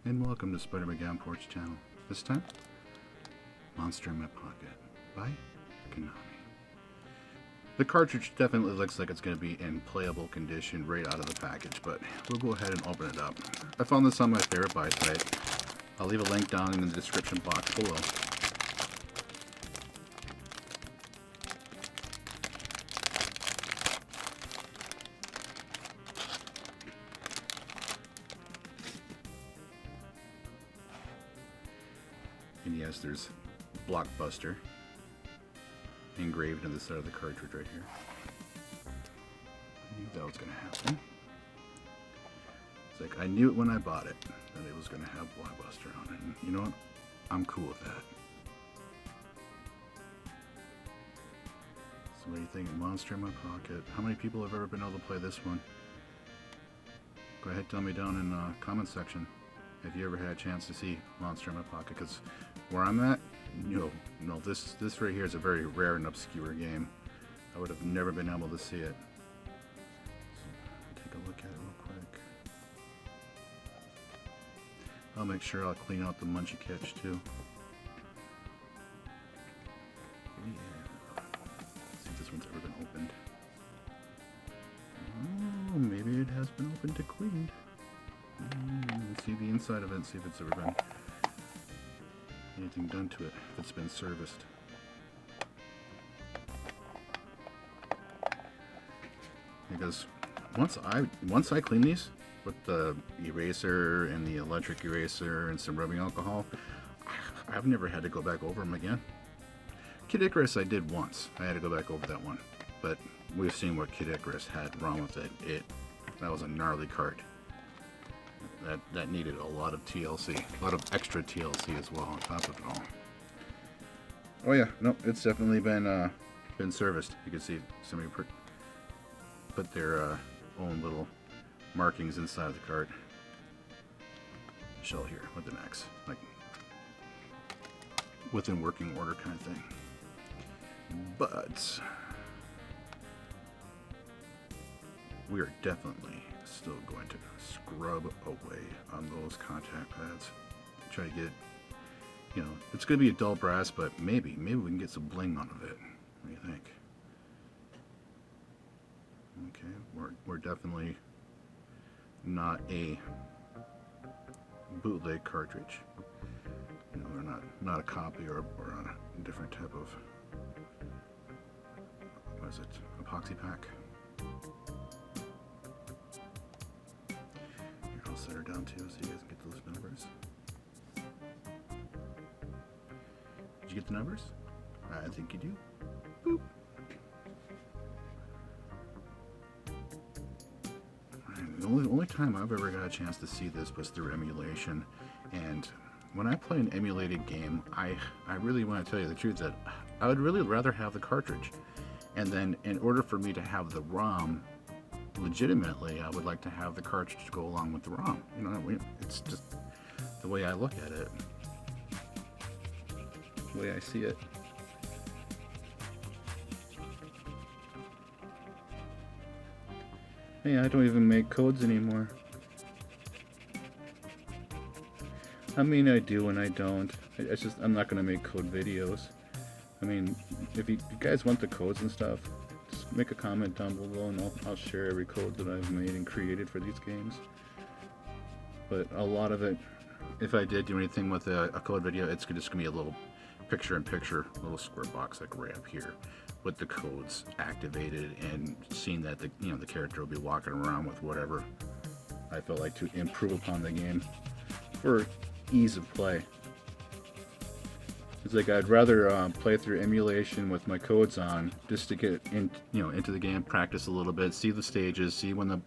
and welcome to Spider-Man Porch channel. This time, Monster in My Pocket by Konami. The cartridge definitely looks like it's going to be in playable condition right out of the package, but we'll go ahead and open it up. I found this on my favorite buy site. I'll leave a link down in the description box below. And yes, there's Blockbuster engraved on the side of the cartridge right here. I knew that was going to happen. It's like I knew it when I bought it that it was going to have Blockbuster on it. And you know what? I'm cool with that. So what do you think? Monster in My Pocket. How many people have ever been able to play this one? Go ahead, tell me down in the comment section if you ever had a chance to see Monster in My Pocket, because where I'm at, no, this right here is a very rare and obscure game. I would have never been able to see it. So, take a look at it real quick. I'll make sure I'll clean out the Munchie catch too. Yeah. Let's see if this one's ever been opened. Oh, maybe it has been opened and cleaned. Let's see the inside of it and see if it's ever been anything done to it, if it's been serviced. Because once I clean these with the eraser and the electric eraser and some rubbing alcohol, I've never had to go back over them again. Kid Icarus I did once. I had to go back over that one, but we've seen what Kid Icarus had wrong with it. That was a gnarly cart. That needed a lot of TLC, a lot of extra TLC as well on top of it all. Oh yeah, no, it's definitely been serviced. You can see somebody put their own little markings inside of the cart. Shell here with an X, like within working order kind of thing. But we are definitely still going to scrub away on those contact pads. Try to get, you know, it's going to be a dull brass, but maybe we can get some bling out of it. What do you think? Okay, we're definitely not a bootleg cartridge. You know, we're not a copy or a different type of, what is it, epoxy pack. I'll set her down too so you guys can get those numbers. Did you get the numbers? I think you do. Boop. The only time I've ever got a chance to see this was through emulation, and when I play an emulated game, I really want to tell you the truth that I would really rather have the cartridge, and then in order for me to have the ROM legitimately, I would like to have the cartridge to go along with the ROM. You know, it's just the way I look at it, the way I see it. Hey, I don't even make codes anymore. I mean, I do and I don't. It's just, I'm not going to make code videos. I mean, if you guys want the codes and stuff, just make a comment down below and I'll share every code that I've made and created for these games. But a lot of it, if I did do anything with a code video, it's just going to be a little picture-in-picture, little square box like right up here with the codes activated, and seeing that the character will be walking around with whatever I felt like to improve upon the game for ease of play. It's like I'd rather play through emulation with my codes on, just to get into the game, practice a little bit, see the stages, see when the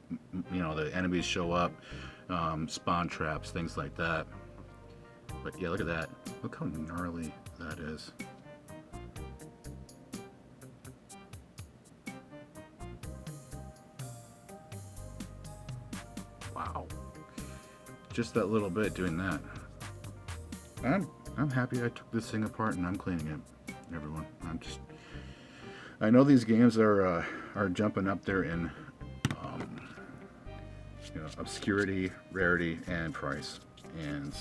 enemies show up, spawn traps, things like that. But yeah, look at that. Look how gnarly that is. Wow. Just that little bit doing that. I'm happy I took this thing apart and I'm cleaning it, everyone. I know these games are jumping up there in obscurity, rarity, and price. and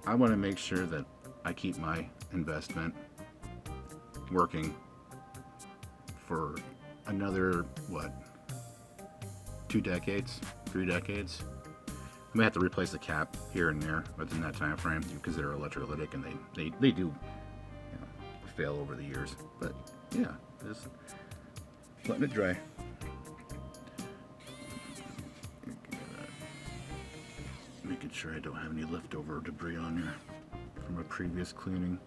I want to make sure that I keep my investment working for another, what, 2 decades, 3 decades. I may have to replace the cap here and there within that time frame because they're electrolytic and they do, you know, fail over the years. But yeah, just letting it dry. Making sure I don't have any leftover debris on here from a previous cleaning.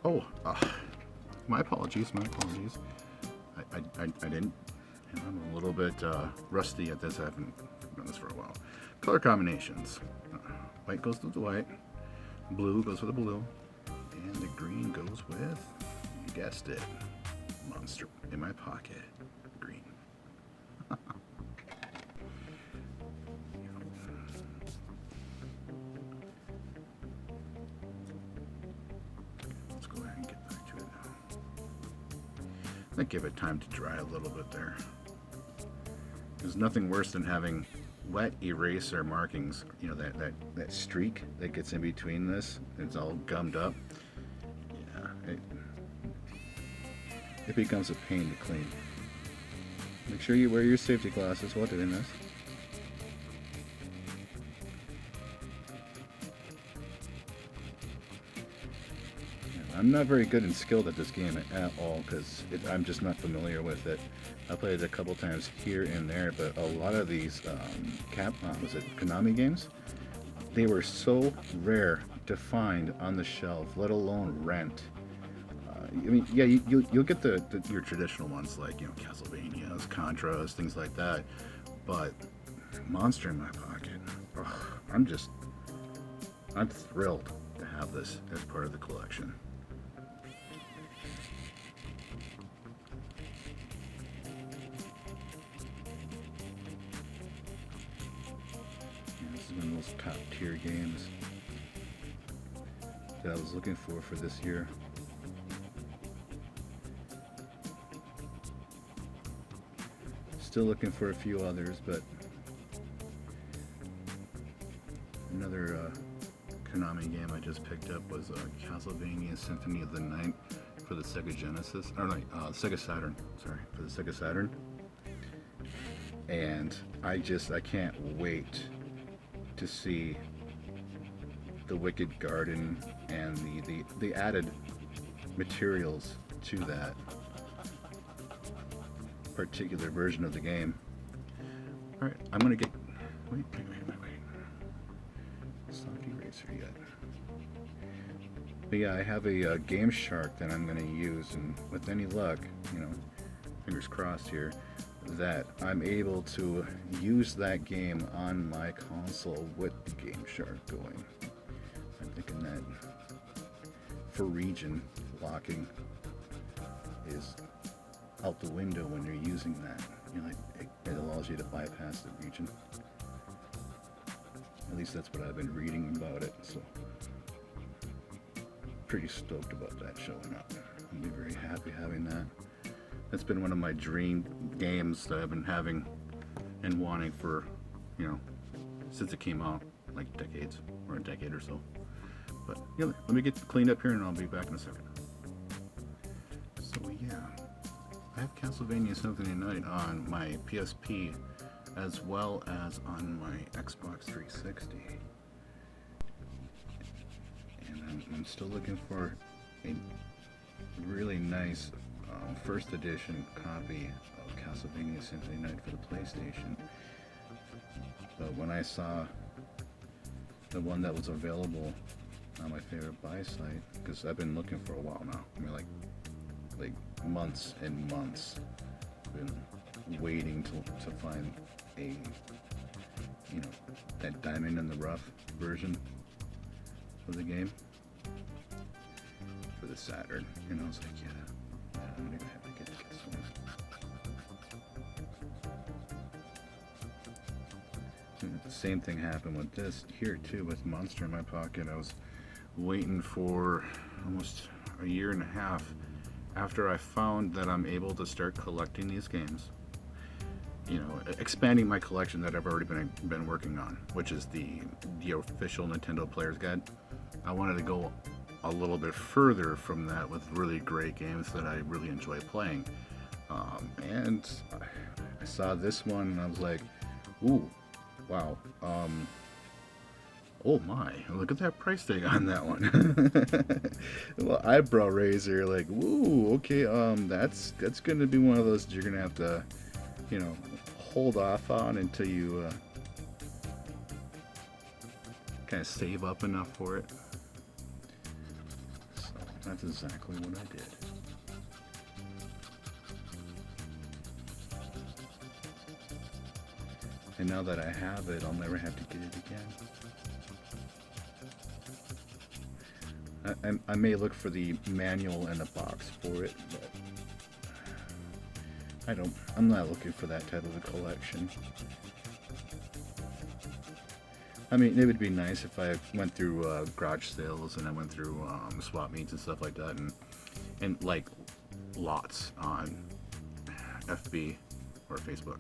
Oh, my apologies. I didn't. I'm a little bit rusty at this. I haven't done this for a while. Color combinations. White goes with the white. Blue goes with the blue. And the green goes with, you guessed it, Monster in my pocket. Green. Let's go ahead and get back to it now. I give it time to dry a little bit there. There's nothing worse than having wet eraser markings, you know, that streak that gets in between this. It's all gummed up. Yeah, it becomes a pain to clean. Make sure you wear your safety glasses while doing this. I'm not very good and skilled at this game at all because I'm just not familiar with it. I played it a couple times here and there, but a lot of these Konami games, they were so rare to find on the shelf, let alone rent. I mean, yeah, you'll get your traditional ones like, you know, Castlevanias, Contras, things like that, but Monster in my pocket, I'm thrilled to have this as part of the collection. One of those top tier games that I was looking for this year. Still looking for a few others, but another Konami game I just picked up was Castlevania Symphony of the Night for the Sega Genesis, or no, Sega Saturn. Sorry, for the Sega Saturn. And I can't wait to see the Wicked Garden and the added materials to that particular version of the game. Alright, I'm gonna get... Wait. It's not eraser yet. But yeah, I have a Game Shark that I'm gonna use, and with any luck, you know, fingers crossed here, that I'm able to use that game on my console with the Game Shark going. I'm thinking that for region locking is out the window when you're using that. You know, it allows you to bypass the region. At least that's what I've been reading about it, so pretty stoked about that showing up. I'll be very happy having that. That's been one of my dream games that I've been having and wanting for, you know, since it came out, like decades, or a decade or so. But yeah, let me get cleaned up here and I'll be back in a second. So yeah, I have Castlevania Symphony of the Night on my PSP as well as on my Xbox 360. And I'm still looking for a really nice first edition copy of Castlevania Symphony of the Night for the PlayStation. But when I saw the one that was available on my favorite buy site, because I've been looking for a while now, I mean like months and months, I've been waiting to find a, you know, that diamond in the rough version of the game for the Saturn, and I was like, yeah, I'm gonna have to get this one. And the same thing happened with this here too, with Monster in my pocket. I was waiting for almost a year and a half after I found that I'm able to start collecting these games you know, expanding my collection that I've already been working on, which is the official Nintendo Player's Guide. I wanted to go a little bit further from that with really great games that I really enjoy playing. And I saw this one and I was like, ooh, wow. Oh my, look at that price tag on that one. Well, eyebrow raiser, like, woo, okay, that's gonna be one of those you're gonna have to, you know, hold off on until you kind of save up enough for it. So that's exactly what I did. And now that I have it, I'll never have to get it again. I may look for the manual and a box for it, but I'm not looking for that type of a collection. I mean, it would be nice if I went through garage sales and I went through swap meets and stuff like that, and like lots on FB or Facebook.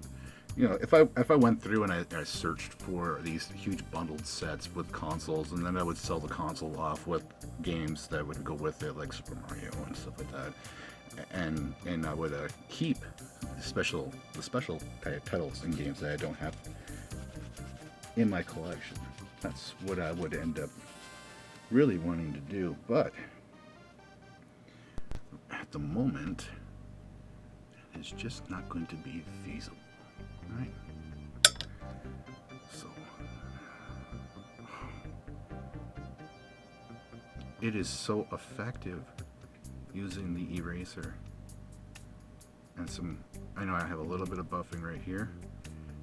You know, if I went through and I searched for these huge bundled sets with consoles, and then I would sell the console off with games that would go with it, like Super Mario and stuff like that, and I would keep the special titles and games that I don't have in my collection. That's what I would end up really wanting to do, but at the moment, it's just not going to be feasible. Right? So it is so effective using the eraser, and I know I have a little bit of buffing right here,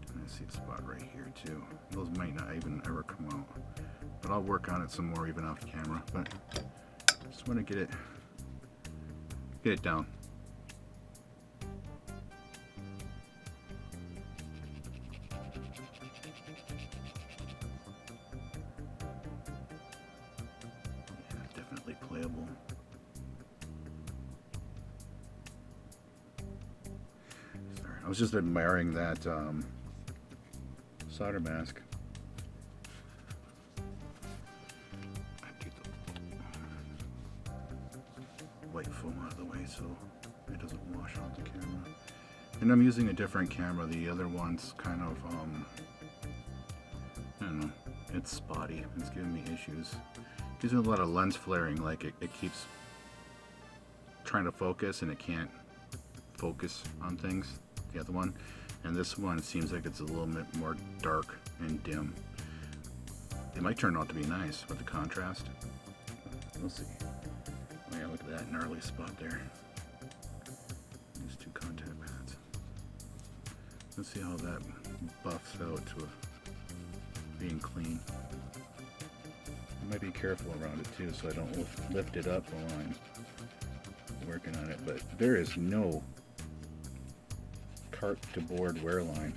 and I see a spot right here too. Those might not even ever come out, but I'll work on it some more even off camera. But just want to get it down. Playable. Sorry, I was just admiring that solder mask. I take the white foam out of the way so it doesn't wash out the camera. And I'm using a different camera. The other one's kind of I don't know. It's spotty. It's giving me issues. Using a lot of lens flaring, like it keeps trying to focus and it can't focus on things, the other one. And this one seems like it's a little bit more dark and dim. It might turn out to be nice with the contrast. We'll see. Oh yeah, look at that gnarly spot there. These two contact pads. Let's see how that buffs out to being clean. I might be careful around it too so I don't lift it up while I'm working on it, but there is no cart to board wear line.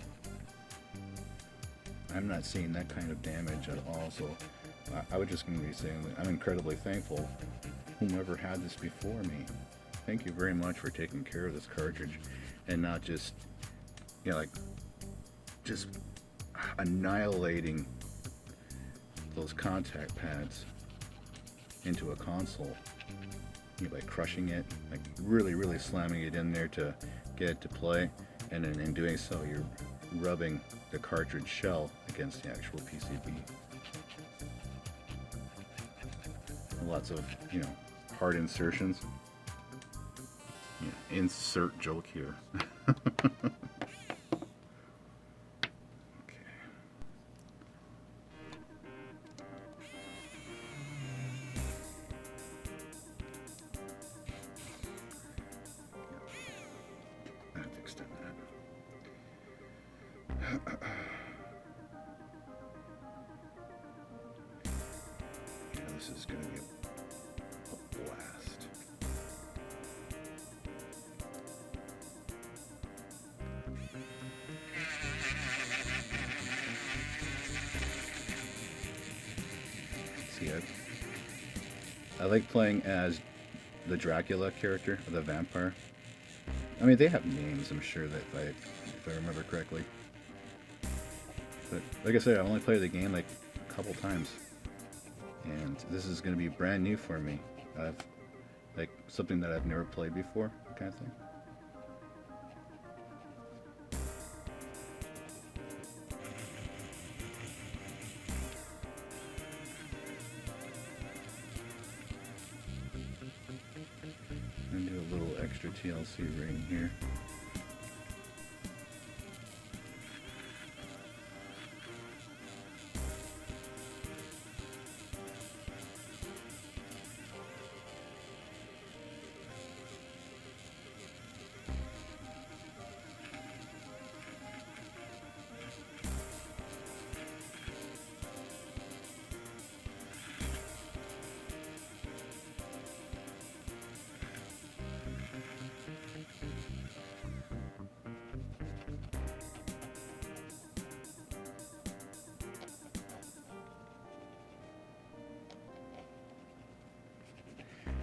I'm not seeing that kind of damage at all, so I was just going to be saying that I'm incredibly thankful whomever had this before me. Thank you very much for taking care of this cartridge and not just, you know, like just annihilating those contact pads into a console, you know, by crushing it, like really slamming it in there to get it to play, and then in doing so you're rubbing the cartridge shell against the actual PCB. Lots of, you know, hard insertions. Yeah, insert joke here. This is going to be a blast. See, I like playing as the Dracula character, the vampire. I mean, they have names, I'm sure, that if I remember correctly. But like I said, I only played the game like a couple times, and this is going to be brand new for me. I've like something that I've never played before, kind of thing. And do a little extra TLC right here.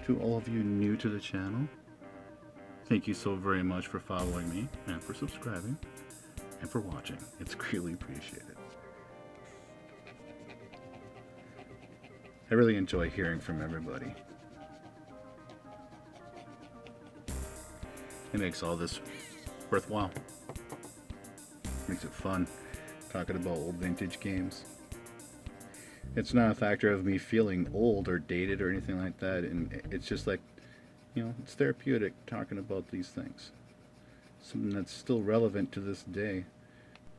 To all of you new to the channel, thank you so very much for following me and for subscribing and for watching. It's greatly appreciated. I really enjoy hearing from everybody. It makes all this worthwhile. Makes it fun talking about old vintage games. It's not a factor of me feeling old or dated or anything like that, and it's just like, you know, it's therapeutic talking about these things. Something that's still relevant to this day.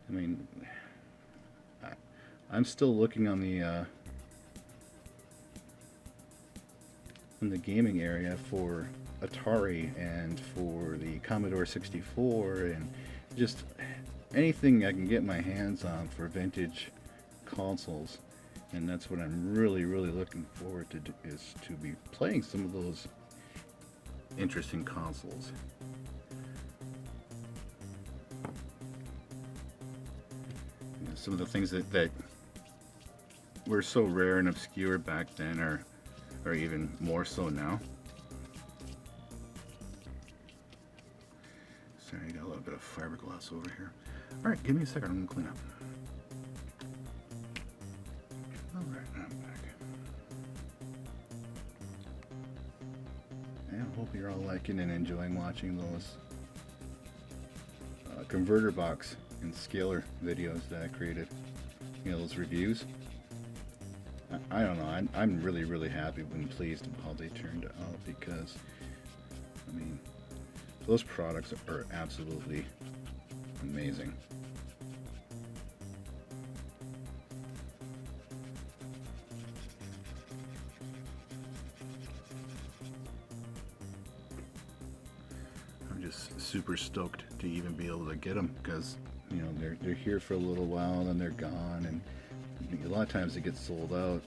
I mean, I'm still looking on the in the gaming area for Atari and for the Commodore 64 and just anything I can get my hands on for vintage consoles. And that's what I'm really looking forward to is to be playing some of those interesting consoles. You know, some of the things that were so rare and obscure back then are even more so now. Sorry, I got a little bit of fiberglass over here. Alright, give me a second, I'm gonna clean up. Alright, I'm back. And I hope you're all liking and enjoying watching those converter box and scaler videos that I created. You know, those reviews. I don't know, I'm really happy and pleased with how they turned out because, I mean, those products are absolutely amazing. I'm just super stoked to even be able to get them because, you know, they're here for a little while, then they're gone, and a lot of times they get sold out.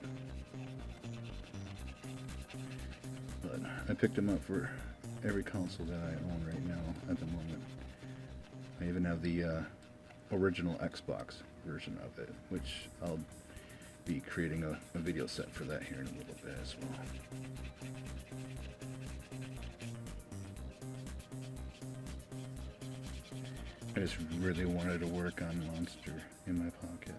But I picked them up for every console that I own right now at the moment. I even have the original Xbox version of it, which I'll be creating a video set for that here in a little bit as well. I just really wanted to work on Monster in my pocket.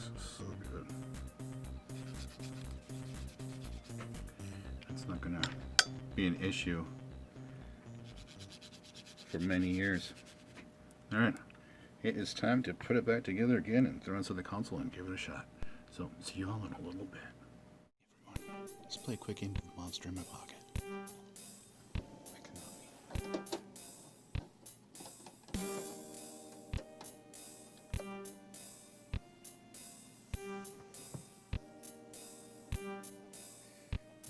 looks so good. It's not gonna be an issue for many years. Alright, it is time to put it back together again and throw it into the console and give it a shot. So, see you all in a little bit. Everyone, let's play a quick game of Monster in My Pocket. By Konami.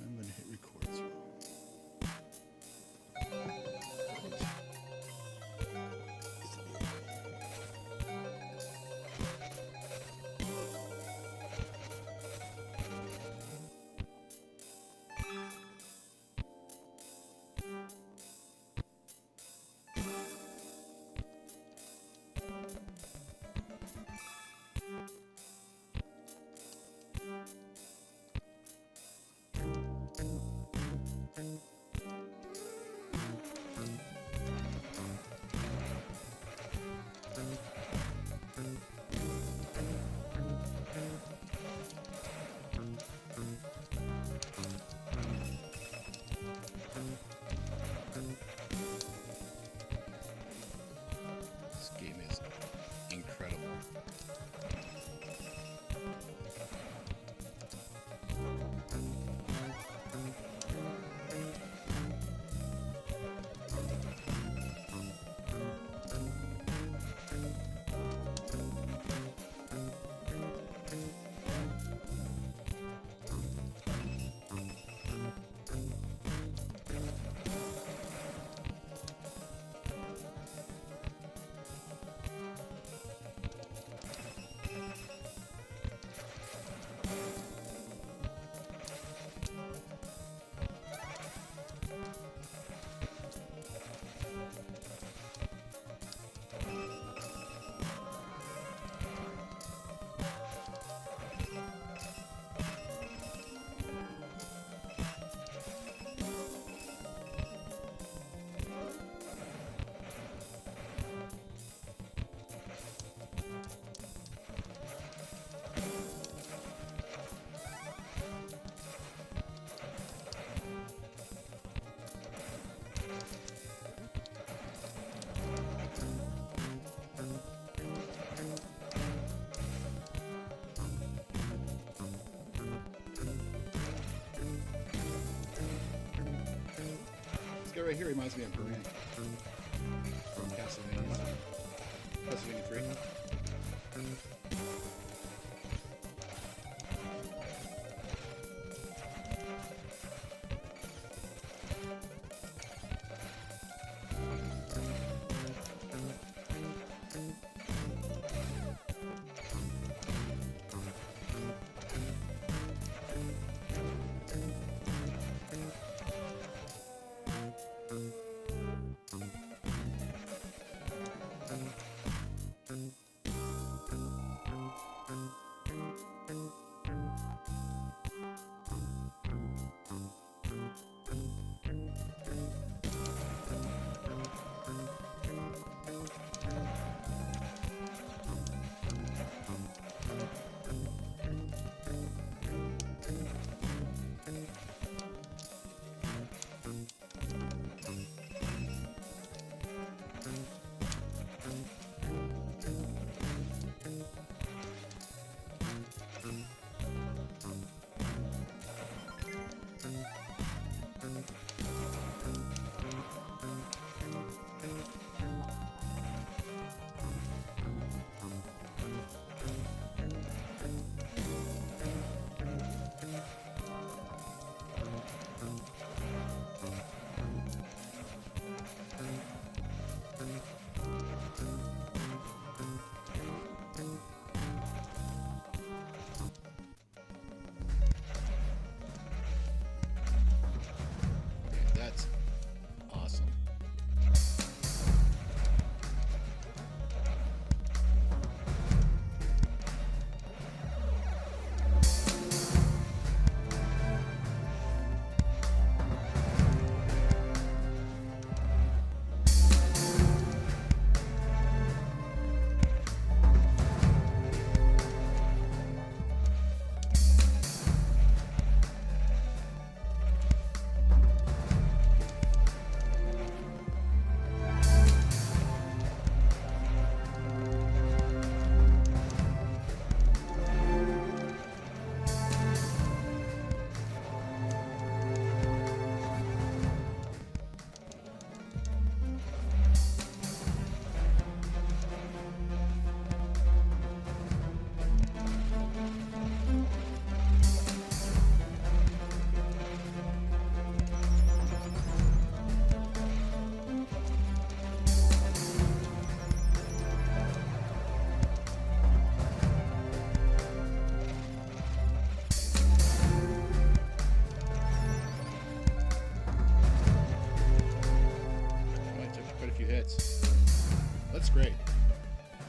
I'm going to hit record as well. This game is incredible. This guy right here reminds me of Brant from Castlevania. Castlevania 3.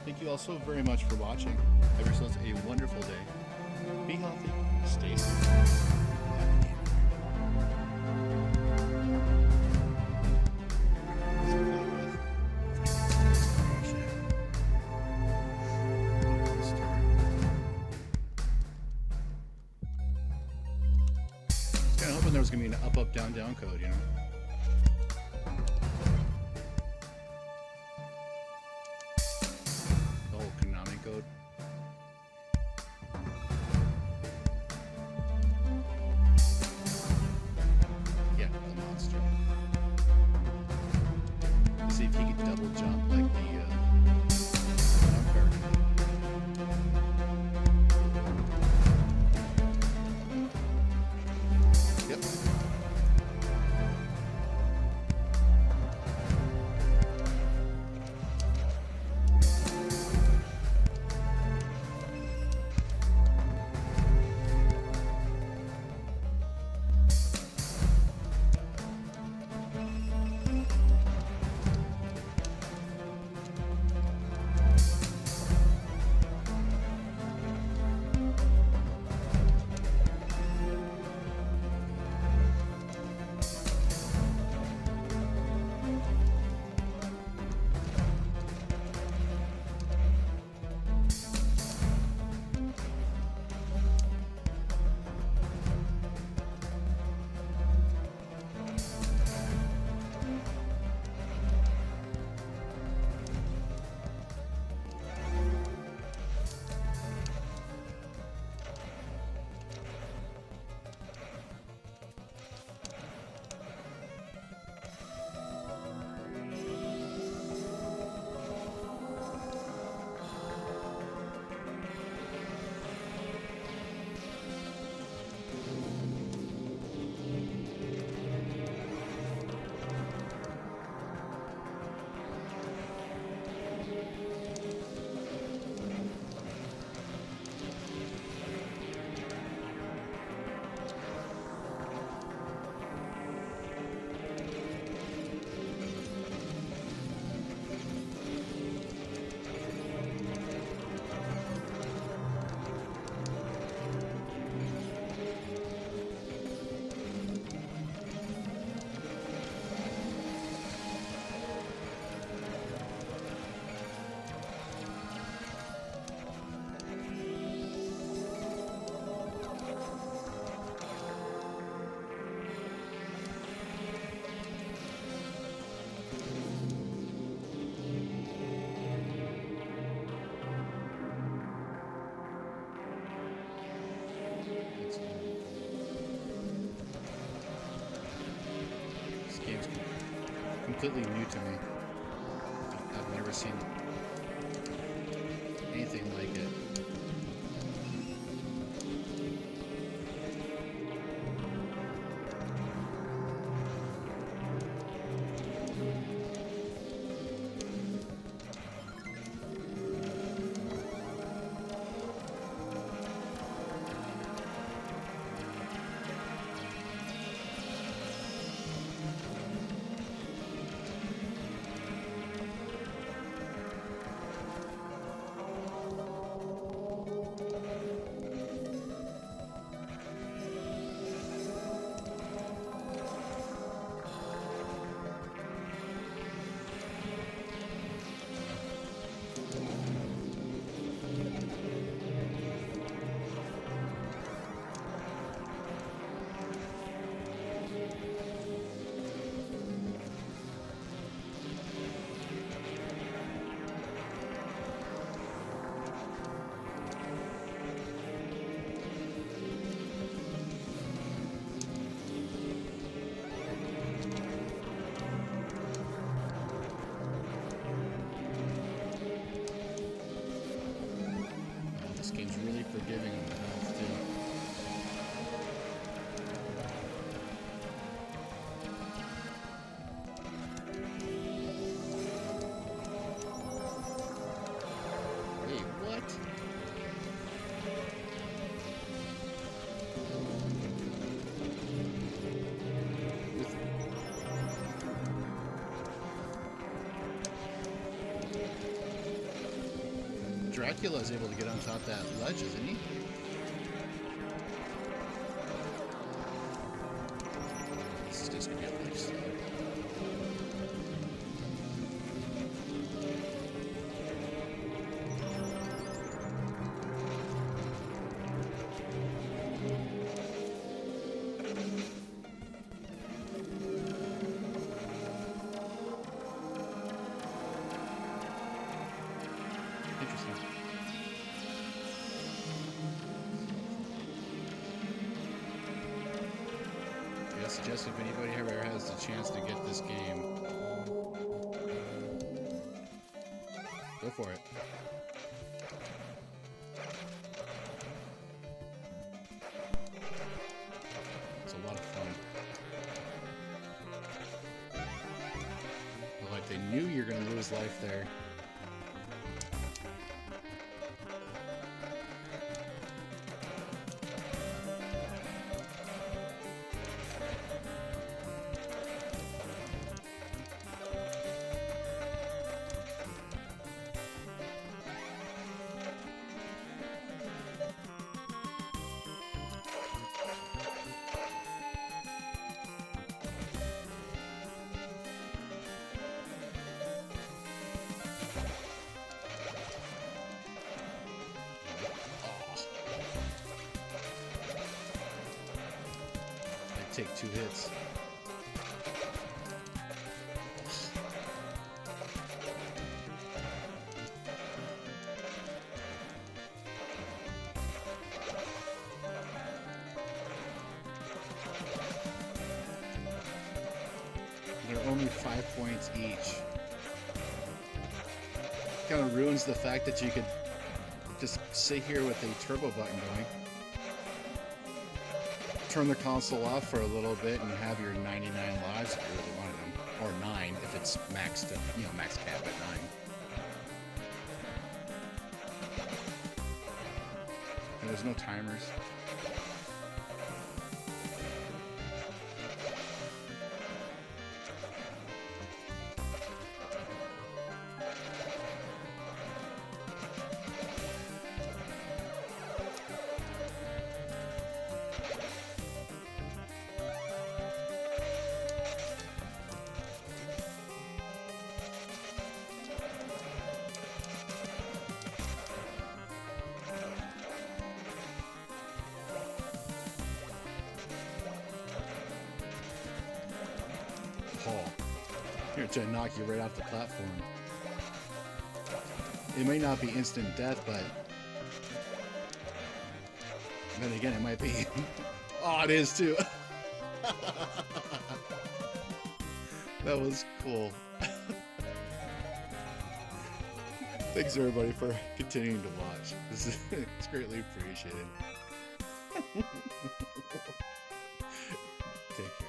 Thank you all so very much for watching. Have yourselves a wonderful day. Be healthy. Stay safe. Happy gaming. Kind of hoping there was going to be an up, up, down, down code, you know? The whole Konami code. Yeah, the monster. Let's see if he can double jump like the jumper. Yep. Completely new to me. I've never seen anything like it. Forgiving of the health too. Wait, what? Dracula is able to get on top of that ledge, isn't he? This is just gonna be a lifestyle. Interesting. I suggest if anybody ever has the chance to get this game, go for it. It's a lot of fun. But like they knew you're gonna lose life there. Take 2 hits. They're only 5 points each. Kind of ruins the fact that you could just sit here with a turbo button going. Turn the console off for a little bit and have your 99 lives if you really wanted them, or 9 if it's maxed, max cap at 9. And there's no timers. Here to knock you right off the platform. It may not be instant death, but then again, it might be. Oh, it is too. That was cool. Thanks everybody for continuing to watch. It's greatly appreciated. Take care.